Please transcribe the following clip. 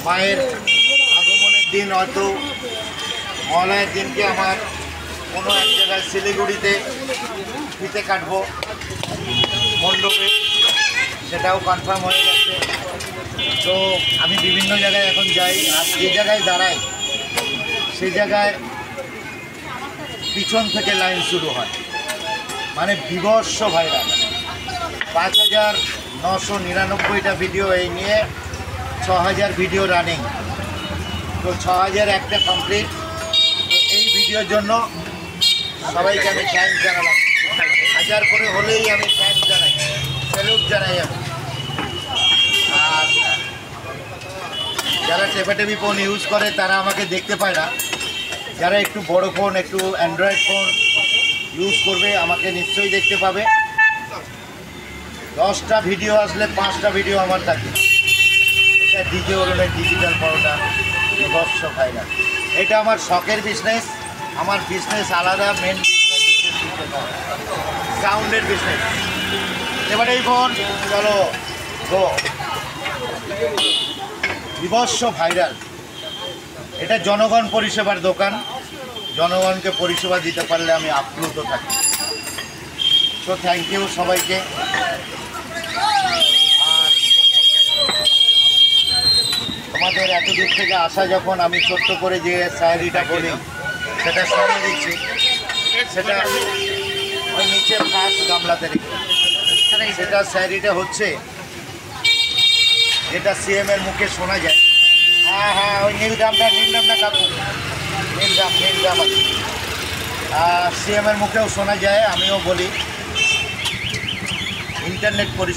মায়ের আগমনের দিন হয়তো মহালয়ের দিনকে আমার কোনো এক জায়গায় শিলিগুড়িতে ফিতে কাটবো মণ্ডপে, সেটাও কনফার্ম হয়ে গেছে। তো আমি বিভিন্ন জায়গায় এখন যাই, আর যে জায়গায় দাঁড়াই সেই জায়গায় পিছন থেকে লাইন শুরু হয়, মানে বিভৎস ভাইরাল। 5,999টা ভিডিও, এই নিয়ে 6,000 ভিডিও রানিং। তো 6,000 একটা কমপ্লিট। তো এই ভিডিওর জন্য সবাইকে আমি থ্যাঙ্কস জানালাম। 1000 করে হলেই আমি থ্যাঙ্কস জানাই, স্যালুট জানাই আমি। আর যারা টেপাটেপি ফোন ইউজ করে তারা আমাকে দেখতে পায় না, যারা একটু বড় ফোন, একটু অ্যান্ড্রয়েড ফোন ইউজ করবে আমাকে নিশ্চয়ই দেখতে পাবে। 10টা ভিডিও আসলে 5টা ভিডিও আমার থাকে। এটা ডিজে অরুণের ডিজিটাল পরোটা বিভৎস ভাইরাল। এটা আমার শখের বিজনেস, আমার বিজনেস আলাদা, মেন বিজনেস সাউন্ডের বিজনেস। এবারে এই ফোন চলো গো, বিভৎস ভাইরাল। এটা জনগণ পরিষেবার দোকান, জনগণকে পরিষেবা দিতে পারলে আমি আপ্লুত থাকি। তো থ্যাংক ইউ সবাইকে। আর তোমাদের এত দূর থেকে আসা, যখন আমি ছোট্ট করে যে শায়েরিটা বলি সেটা শুনে দিচ্ছি, সেটা ওই নিচে ফার্স্ট গামলাতে রেখে, সেটা শায়েরিটা হচ্ছে যেটা সিএমের মুখে শোনা যায়। হ্যাঁ হ্যাঁ, ওই নীলগ্রামটা কাকু, নীলগ্রাম আছে। সিএমের মুখেও শোনা যায়, আমিও বলি। ইন্টারনেট পরিষেবা